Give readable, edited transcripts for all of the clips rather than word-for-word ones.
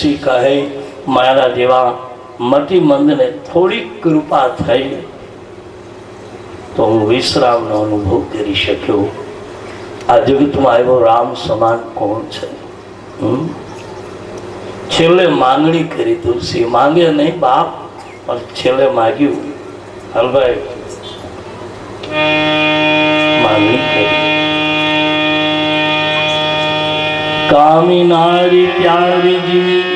તુલસી કહે મારા જેવા મતિમંદને થોડીક કૃપા થઈ તો હું વિશ્રામનો અનુભવ કરી શક્યો. આ જગતમાં આવ્યો રામ સમાન કોણ છે? છેલ્લે માંગણી કરી તુલસી. માંગે નહીં બાપ, પણ છેલ્લે માગ્યું. હલભાઈ માંગણી કરી. કામી નારી પ્યારી જીવી,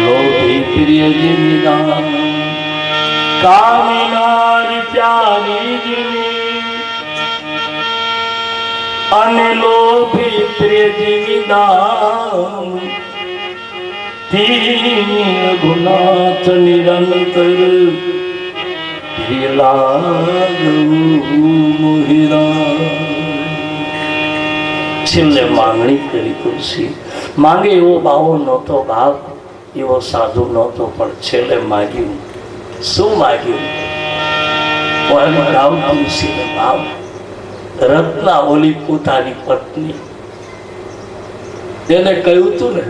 લોભી પ્રિય જીવી દાન. કામી નારી પ્યારી જીવી અને લોભી પ્રિય જીવી દાન. રઘુનાથ નિરંતર છેલ્લે માંગણી કરી તુલસી. માંગે એવો બાવો નહોતો બાપ, એવો સાધુ નહોતો, પણ છેલ્લે માગ્યું. શું માગ્યું? તુલસીને બાપ રત્નાવલી પોતાની પત્ની તેને કહ્યું હતું ને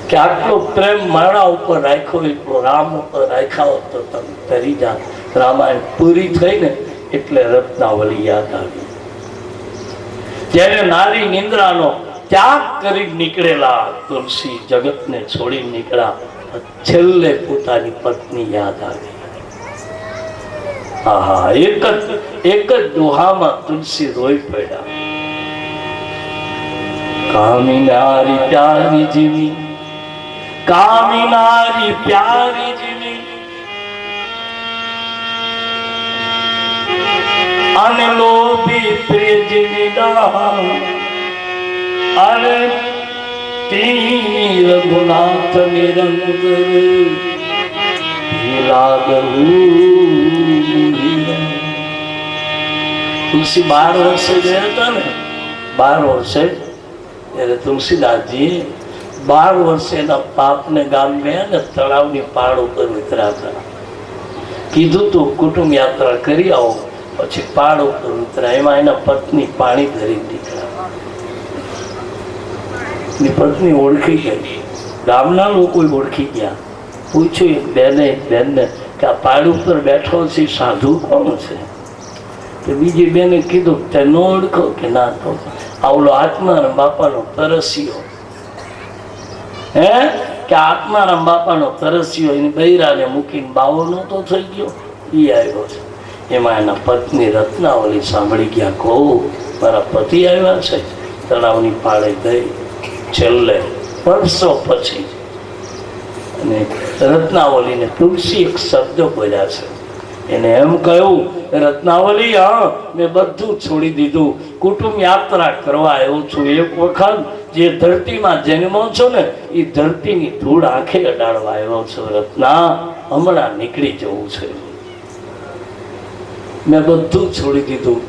કે આટલો પ્રેમ મારા ઉપર રાખ્યો એટલો રામ ઉપર રાખ્યા હોત તો તમે તરી જાત. રામાયણ પૂરી થઈ ને એટલે રત્નાવલી યાદ આવી. જ્યારે નારી નિંદ્રાનો ત્યાગ કરી નીકળેલા તુલસી જગતને છોડી નીકળ્યા, છેલ્લે પોતાની પત્ની યાદ આવી. આહા, એક જ દોહામાં તુલસી રોઈ પડ્યા. કામી નારી પ્યારી જીવી, કામી નારી પ્યારી જીવી અને લોભી પ્રિય જીવી દાન. અરે તી રઘુનાથ નિરંતર તુલસી 12 વર્ષે ગયા હતા ને, 12 વર્ષે ત્યારે તુલસીદાસજી 12 વર્ષે એના પાપને ગામ ગયા ને તળાવની પાળ ઉપર ઉતરાતા. કીધું તું કુટુંબ યાત્રા કરી આવો, પછી પાળ ઉપર ઉતરા. એમાં એના પત્ની પાણી ભરી નીકળ્યા. એની પત્ની ઓળખી ગઈ, ગામના લોકો ઓળખી ગયા. પૂછ્યું એક બેનને કે આ પાડ ઉપર બેઠો છે સાધુ કોણ છે? તો બીજી બેને કીધું તે ન ઓળખો કે ના? તો આવલો આત્મારામ બાપાનો તરસ્યો. હે કે આત્મારામ બાપાનો તરસ્યો એની બૈરાને મૂકીને બાવો નહોતો થઈ ગયો, એ આવ્યો છે. એમાં એના પત્ની રત્નાવલી સાંભળી ગયા, કહો મારા પતિ આવ્યા છે. તળાવની પાળે ગઈ. છેલ્લે વર્ષો પછી અને રત્નાવલીને તુલસી એક શબ્દ બોલ્યા છે. એને એમ કહ્યું, રત્નાવલી હા મેં બધું છોડી દીધું, કુટુંબ યાત્રા કરવા આવ્યો છું. એક વખત જે ધરતીમાં જન્મો છો ને એ ધરતીની ધૂળ આંખે અડાડવા આવ્યો છું. રત્ના હમણાં નીકળી જવું છે, મેં બધું છોડી દીધું.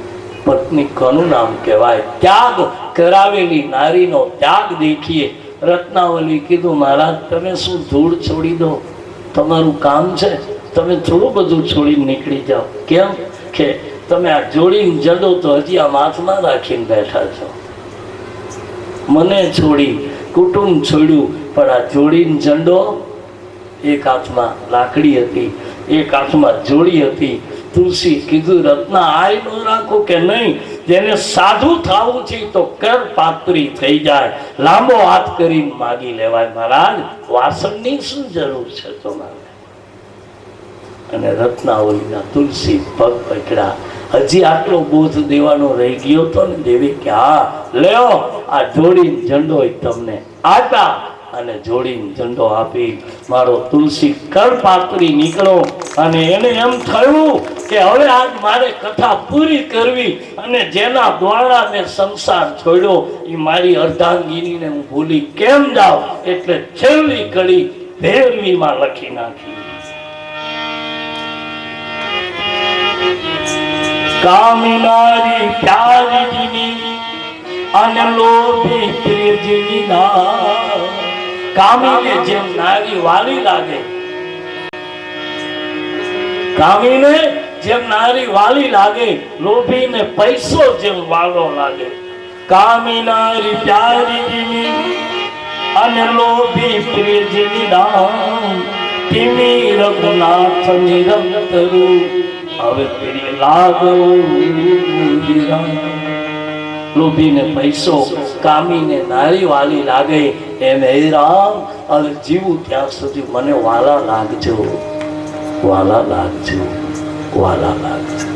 પત્ની કોનું નામ કહેવાય? ત્યાગ કરાવેલી નારીનો ત્યાગ દેખીએ. રત્નાવલી કીધું મહારાજ તમે શું ધૂળ છોડી દો, તમારું કામ છે, તમે થોડું બધું છોડીને નીકળી જાઓ. કેમ કે તમે આ જોડીને જડો તો હજી આ માથમાં રાખીને બેઠા છો. મને છોડી કુટુંબ છોડ્યું, પણ આ જોડીને ઝંડો એક હાથમાં લાકડી હતી, એક હાથમાં જોડી હતી. તુલસી કીધું રત્ના આય ન રાખો કે નહીં, જેને સાધુ થવું છે તો કર પાત્રી થઈ જાય, લાંબો હાથ કરીને માગી લેવાય. મહારાજ વાસણની શું જરૂર છે તમારે? અને રત્નાવલીના તુલસી પગ પકડ્યા. હજી આટલો બોધ દેવાનો રહી ગયો તો ને દેવી કે હા લ્યો આ જોડીને ઝંડો તમને આટા અને જોડીને ઝંડો આપી મારો તુલસી કર પાત્રી નીકળો. અને એને એમ થયું કે હવે આજ મારે કથા પૂરી કરવી, અને જેના દ્વારા મેં સંસાર છોડ્યો એ મારી અર્ધાંગીનીને હું ભૂલી કેમ જાઉં. એટલે છેલ્લી કડી ભેરવીમાં લખી નાખી. કામી નારી પ્યારી જીવી અને લોભી પ્રિય જીવી ના. કામીને જેમ નારી વાલી લાગે, કામીને જેમ નારી વાલી લાગે, લોભીને પૈસો જેમ વાલો લાગે. કામી નારી પ્યારી જીવી અને લોભી પ્રિયજી રામ તિમી રઘુનાથ નિરંતરુ હવે પ્રિય લાગો રામ. લોભીને પૈસો, કામીને નારી વાલી લાગે એમ હે રામ હવે જીવું ત્યાં સુધી મને વાલા લાગજો, વાલા લાગજો, વાલા લાગજો.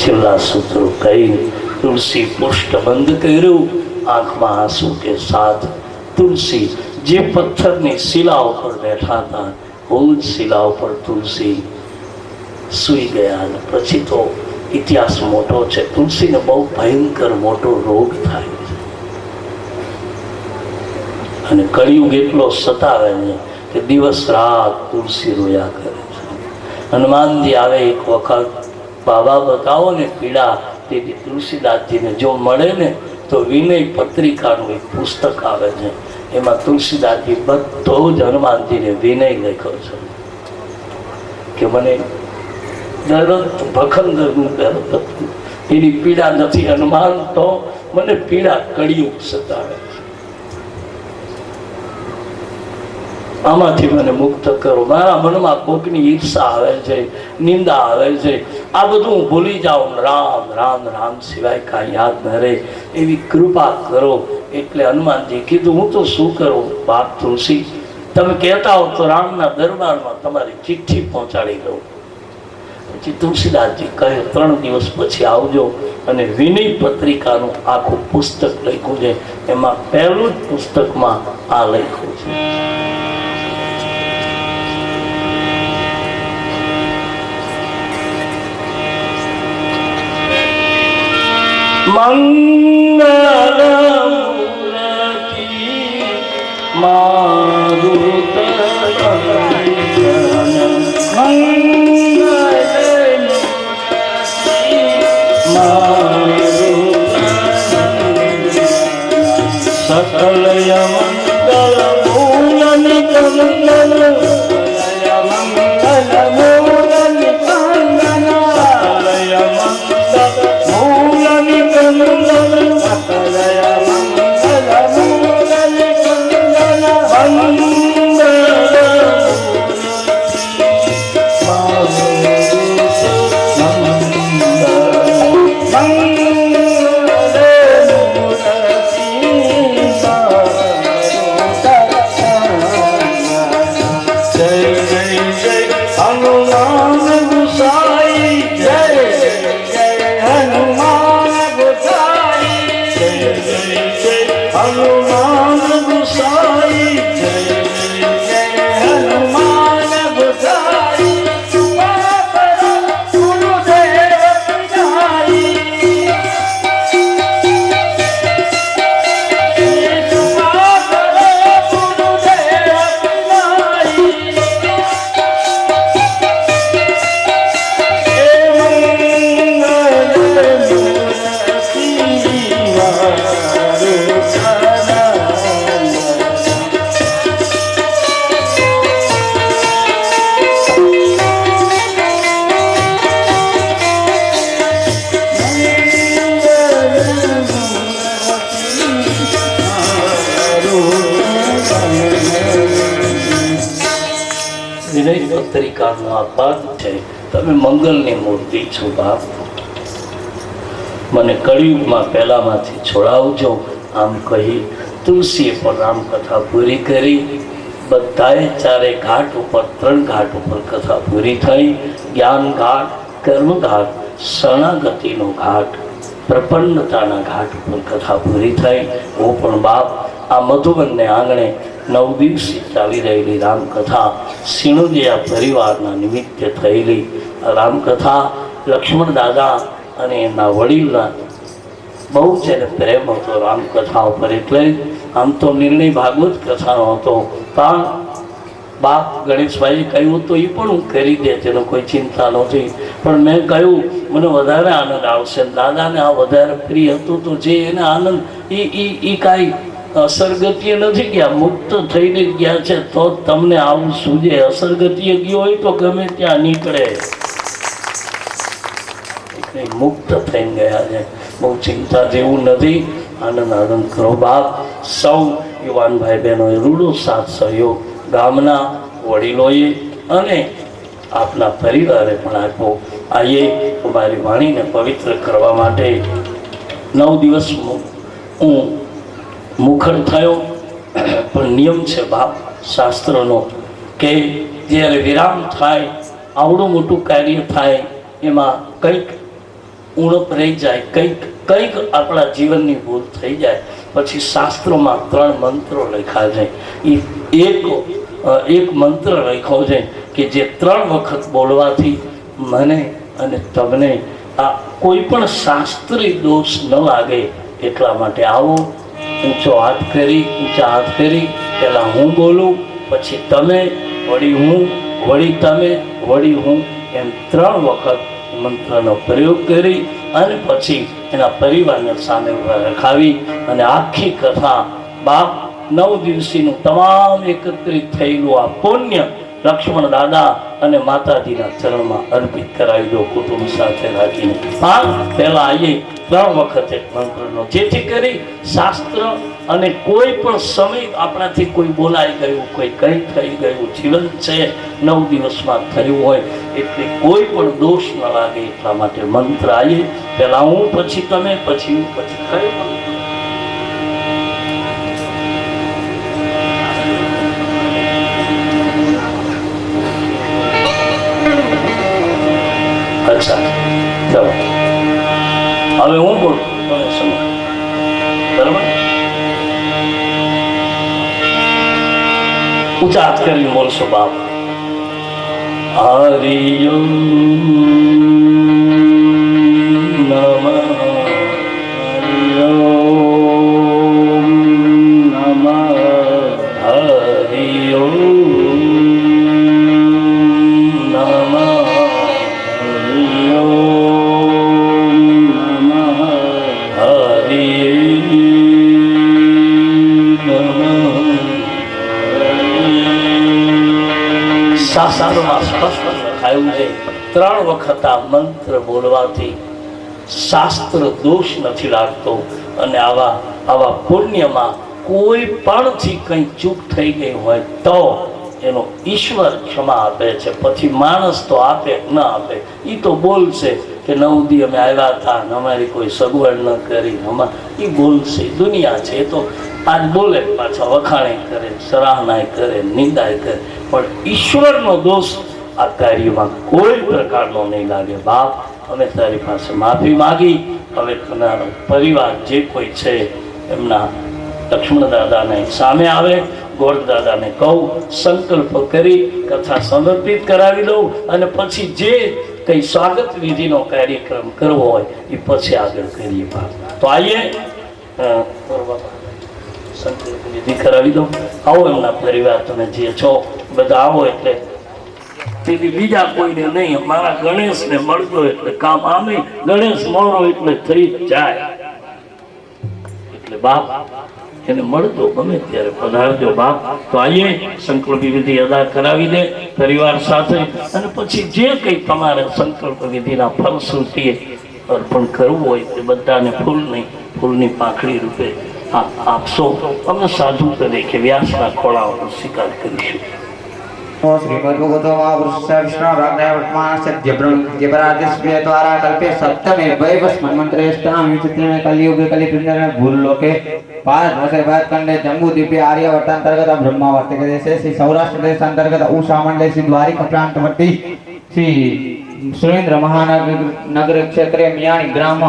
છેલ્લા સૂત્રો કહી તુલસી પુષ્ટ બંધ કર્યું. આંખમાં આંસુ કે સાથ તુલસી જે પથ્થરની શિલા ઉપર બેઠા હતા, હું જ શિલા ઉપર તુલસી સૂઈ ગયા. અને પછી તો ઇતિહાસ મોટો છે. તુલસીને બહુ ભયંકર મોટો રોગ થાય છે અને કળિયુગ એટલો સતાવે છે કે દિવસ રાત તુલસી રોયા કરે છે. હનુમાનજી આવે એક વખત, બાબા બતાવો ને પીડા. તેથી તુલસીદાસજીને જો મળે ને તો વિનય પત્રિકાનું એક પુસ્તક આવે છે, એમાં તુલસીદાસજી બધો જ હનુમાનજીને વિનય લખ્યો છે કે મને દરદ ભખંદરનું દર્દ હતું, એની પીડા નથી હનુમાન, તો મને પીડા કળિયુગ સતાવે છે. આમાંથી મને મુક્ત કરો. મારા મનમાં કોકની ઈર્ષા આવે છે, નિંદા આવે છે, આ બધું હું ભૂલી જાઉં. રામ રામ રામ સિવાય કાંઈ યાદ ન રહે એવી કૃપા કરો. એટલે હનુમાનજી કીધું હું તો શું કરું બાપ તુલસી, તમે કહેતા હો તો રામના દરબારમાં તમારી ચિઠ્ઠી પહોંચાડી દઉં. પછી તુલસીદાસજી કહે 3 દિવસ પછી આવજો. અને વિનય પત્રિકાનું આખું પુસ્તક લખ્યું છે, એમાં પહેલું જ પુસ્તકમાં આ લખ્યું છે. મંગલ મૂર્તિ મારુત સકલ મંગલ મૂલ નિકંદન પત્રિકાનું આ પદ છે. તમે મંગલની મૂર્તિ છો બાપ, મને કળિયુગમાં પહેલામાંથી છોડાવજો. આમ કહી તુલસીએ પણ રામકથા પૂરી કરી. બધાએ 4 ઘાટ ઉપર 3 ઘાટ ઉપર કથા પૂરી થઈ. જ્ઞાન ઘાટ, કર્મ ઘાટ, શરણાગતિનો ઘાટ, પ્રપન્નતાના ઘાટ ઉપર કથા પૂરી થઈ. હું પણ બાપ આ મધુબનને આંગણે 9 દિવસે ચાલી રહેલી રામકથા સિણોદિયા પરિવારના નિમિત્તે થયેલી રામકથા લક્ષ્મણ દાદા અને એમના વડીલના બહુ જ એને પ્રેમ હતો રામકથા ઉપર. એટલે આમ તો નિર્ણય ભાગવત કથાનો હતો, પણ બાપ ગણેશભાઈએ કહ્યું તો એ પણ હું કરી દે, તેનો કોઈ ચિંતા નહોતી. પણ મેં કહ્યું મને વધારે આનંદ આવશે, દાદાને આ વધારે પ્રિય હતું, તો જે એને આનંદ એ કાંઈ અસરગતિએ નથી ગયા, મુક્ત થઈને ગયા છે. તો તમને આવું સૂજે. અસરગતિએ ગયો હોય તો ગમે ત્યાં નીકળે, મુક્ત થઈને ગયા છે. બહુ ચિંતા જેવું નથી. આનંદ આનંદ કરો બાપ. સૌ યુવાન ભાઈ બહેનોએ રૂડો સાથ સહયોગ ગામના વડીલોએ અને આપના પરિવારે પણ આપ્યો. આઈએ મારી વાણીને પવિત્ર કરવા માટે 9 દિવસ હું મુખર થયો, પણ નિયમ છે બાપ શાસ્ત્રનો કે જ્યારે વિરામ થાય, આવડું મોટું કાર્ય થાય, એમાં કંઈક ઉણપ રહી જાય, કંઈક આપણા જીવનની ભૂલ થઈ જાય, પછી શાસ્ત્રોમાં 3 મંત્રો લખ્યા છે. એ એક મંત્ર લખ્યો છે કે જે 3 વખત બોલવાથી મને અને તમને આ કોઈ પણ શાસ્ત્રીય દોષ ન લાગે. એટલા માટે આવો, ઊંચા હાથ કરી પહેલા હું બોલું, પછી તમે, વળી હું, વળી તમે, વળી હું, એમ 3 વખત મંત્રનો પ્રયોગ કરી અને પછી એના પરિવારને સામે રખાવી અને આખી કથા બાપ 9 દિવસીનું તમામ એકત્રિત થયેલું આ પુણ્ય લક્ષ્મણ દાદા અને માતાજીના ચરણમાં અર્પિત કરાવી દો કુટુંબ સાથે રાખીને. પહેલા આવીએ 3 વખત એક મંત્રનો, જેથી કરી શાસ્ત્ર અને કોઈ પણ સમય આપણાથી કોઈ બોલાઈ ગયું, કોઈ કંઈ થઈ ગયું, જીવન છે 9 દિવસમાં થયું હોય એટલે કોઈ પણ દોષ ન લાગે. એટલા માટે મંત્ર આવીએ, પહેલા હું, પછી તમે, પછી હું, પછી કયું મંત્ર? અચ્છા ચલો, હવે હું બોલું, તમે સમજો, બરાબર? ઊંચા હાથ કરીને બોલશો બાપ. હરિયમ નમઃ, હરિયમ નમઃ, હરિયમ નમઃ, શાસ્ત્રોમાં સ્પષ્ટ લખાયું છે 3 વખત આ મંત્ર બોલવાથી શાસ્ત્ર દોષ નથી લાગતો અને આવા પુણ્યમાં કોઈ પણથી કંઈ ચૂક થઈ ગઈ હોય તો એનો ઈશ્વર ક્ષમા આપે છે. પછી માણસ તો આપે ન આપે, એ તો બોલશે કે 9 દી અમે આવ્યા હતા ને અમારી કોઈ સગવડ ન કરી, એ બોલશે, દુનિયા છે. એ તો આજ બોલે, પાછા વખાણે કરે, સરાહનાય કરે, નિંદાય કરે, પણ ઈશ્વરનો દોષ આ કાર્યમાં કોઈ પ્રકારનો નહીં લાગે. બાપ, અમે તારી પાસે માફી માગી. હવે તમારો પરિવાર જે કોઈ છે એમના લક્ષ્મણ દાદાને સામે આવે, ગોળ દાદાને કહું, સંકલ્પ કરી કથા સમર્પિત કરાવી દઉં અને પછી જે કંઈ સ્વાગત વિધિનો કાર્યક્રમ કરવો હોય એ પછી આગળ કરીએ. તો આઈએ સંકલ્પ વિધિ કરાવી દઉં. આવો એમના પરિવાર, તમે જે છો બધા આવો. એટલે બીજા કોઈને નહીં, મારા ગણેશને મળતો એટલે કામ આમે, ગણેશ મોરો એટલે થઈ જાય. એટલે બાપ એને મળતો ગમે ત્યારે પધારજો બાપ. તો આઈએ સંકલ્પ વિધિ અદા કરાવી દે પરિવાર સાથે, અને પછી જે કંઈ તમારે સંકલ્પ વિધિના ફલશ્રુતિએ અર્પણ કરવું હોય તે બધાને ફૂલની પાંખડી રૂપે આપશો. અમે સાધુ તરીકે વ્યાસના ખોળા ઉપર સ્વીકાર કરીશું. द्वारा कल्पे सप्तमे कलियुगे भूलोके भारत वर्षे भारतखंडे जम्बू द्वीपे आर्यवर्तांतर्गत ब्रह्मावर्त देशे श्री सौराष्ट्र देश अंतर्गत उषा मंडले श्री द्वारिका प्रांतवर्ती श्री सुरेंद्र महानगर क्षेत्रे मियाणी ग्राम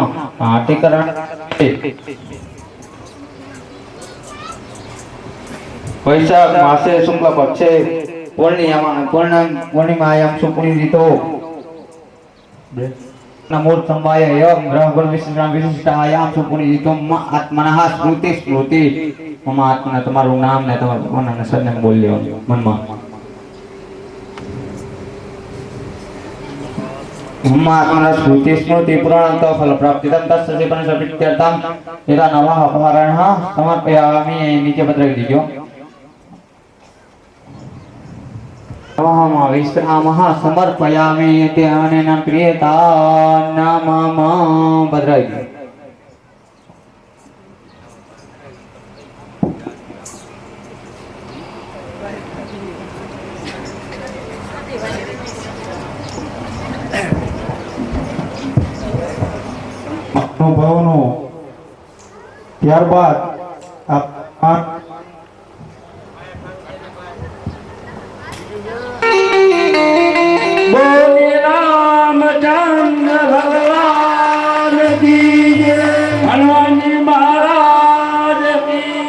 टीकरण वैशाख मासे शुक्ल पक्षे पूर्णिमायां सुपुनीतो नमो संवाय एवं ग्रह विशिष्टायां सुपुनीतो आत्मनः स्मृति मम आत्मना તમારું નામ ને તમારું કોના સરનેમ બોલ લ્યો મનમાં. मम आत्मना स्मृति पुराणतो फल प्राप्तितं तस्य जीवन सपित्यर्थं यदा नवः अपहरणः समर्पयामि. नीचे पत्र दीजिए. विश्रामः समर्पयामि इति अनेन प्रियता नाम भद्राय. અનુભવનો ત્યારબાદ આ બોલે રામચંદ્ર ભગવાન કી જય, હનુમાનજી મહારાજ કી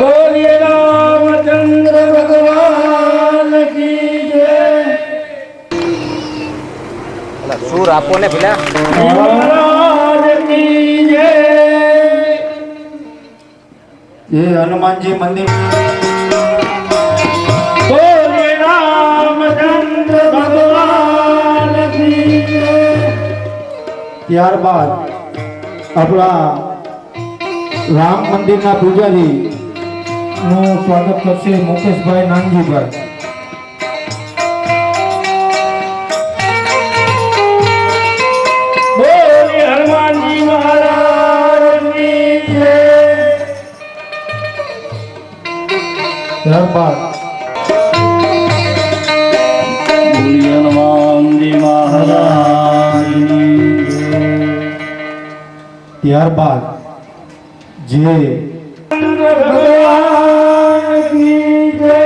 બોલે રામચંદ્ર ભગવાન કી જય, સુર આપો ને પેલા મહારાજ કી જય. એ હનુમાનજી મંદિર બોલે રામચંદ્ર ભગવાન કી જય. ત્યારબાદ આપણા રામ મંદિરના પૂજારી નું સ્વાગત કરશે મુકેશભાઈ નાનજીભાઈ. બોલે હનુમાનજી મહારાજ કી જય. ત્યારબાદ બોલે હનુમાનજી મહારાજ કી જય. ત્યારબાદ જે ભગવાન કી જય.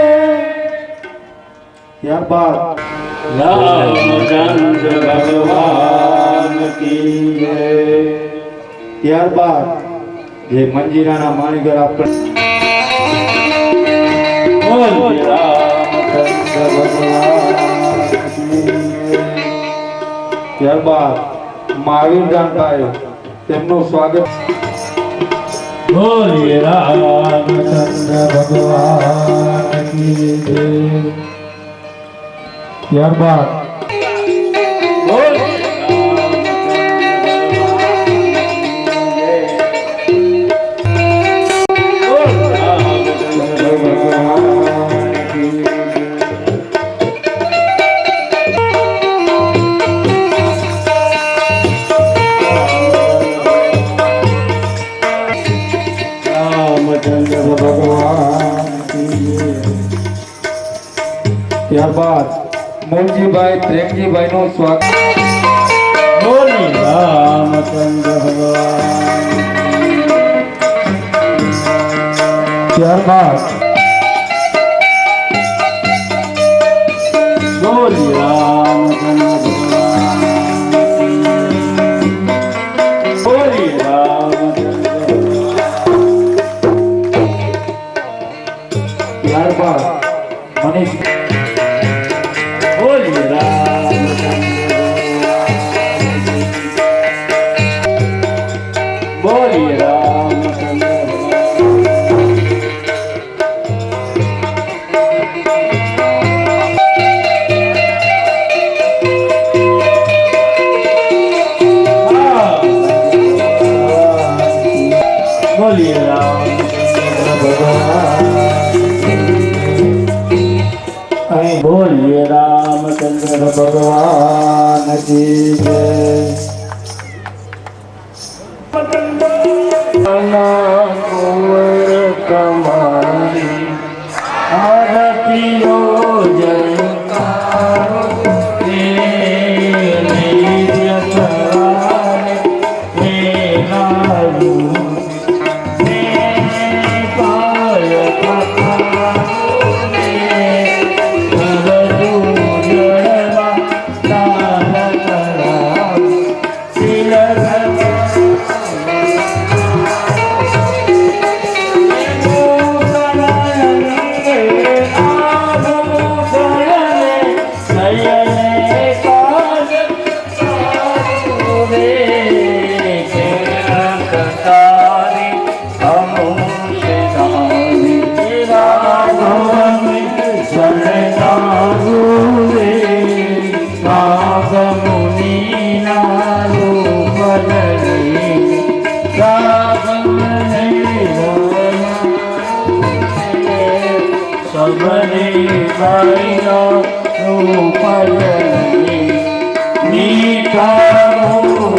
ત્યારબાદ રામચંદ્ર ભગવાન કી જય. ત્યારબાદ જે મંજીરાના માણીગર આપણે બોલે રામચંદ્ર ભગવાન કી જય. ત્યારબાદ મહાવીરદાનભાઈ તેમનું સ્વાગત. બોલે રામચંદ્ર ભગવાન કી જય. ત્યારબાદ બોલે રામચંદ્ર ભગવાન કી જય. ત્યારબાદ મોલજીભાઈ પ્રેમજીભાઈ નું સ્વાગત. બોલે રામચંદ્ર ભગવાન. ત્યારબાદ બોલે રામચંદ્ર ભગવાન. બોલે રામચંદ્ર ભગવાન. ત્યારબાદ મનીષ બોલે રામચંદ્ર ભગવાન. બોલે રામચંદ્ર ભગવાન. બોલે રામચંદ્ર ભગવાન. બોલે રામચંદ્ર ભગવાન કી જય. કુંવર કમારી આરતીઓ જયકારો હે નિત્ય સવારે હે લાલુ હે પાય કથારો હે ભવજુ જળવા તાર કરાવ શિલક सबरे भाइयों रूपजनी मीठा मोर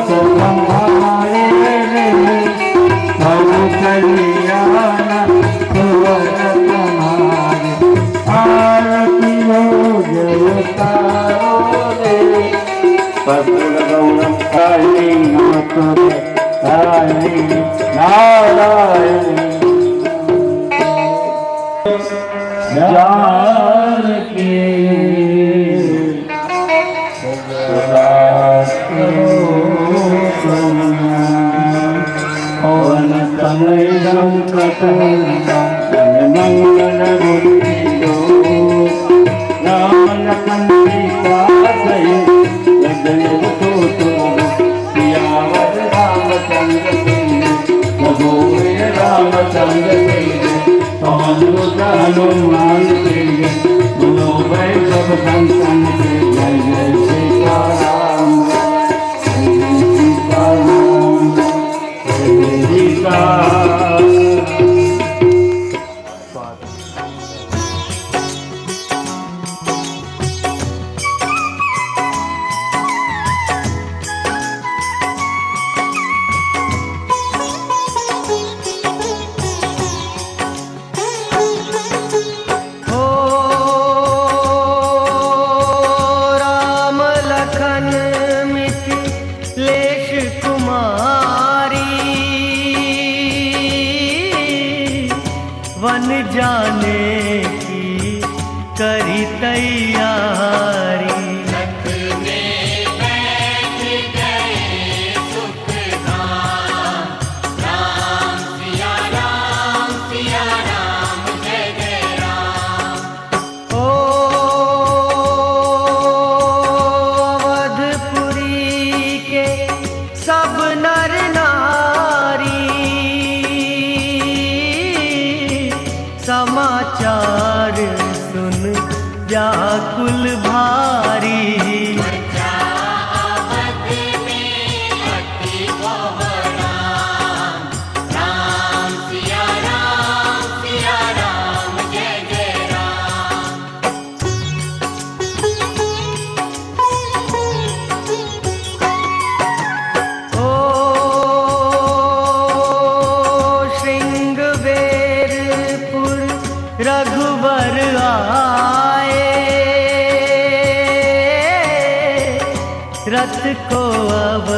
संभाले रे प्रभु कल्याण सुवर तुम्हारे आरती हो जय तारो रे कर्पूर गौरम काली नाथ नारायणी नारायणी जानकी पवन तनय संकट मंगल बुद्धि राम लखन सीता सहित लखन सियावर रामचंद्र रामचंद्र हनुमान बोलो भाई सब संतन के जय जय सीताराम जय सीताराम जय सीताराम। वन जाने की करी तैयारी समाचार सुन व्याकुल भारी रघुवर आए रथ को अब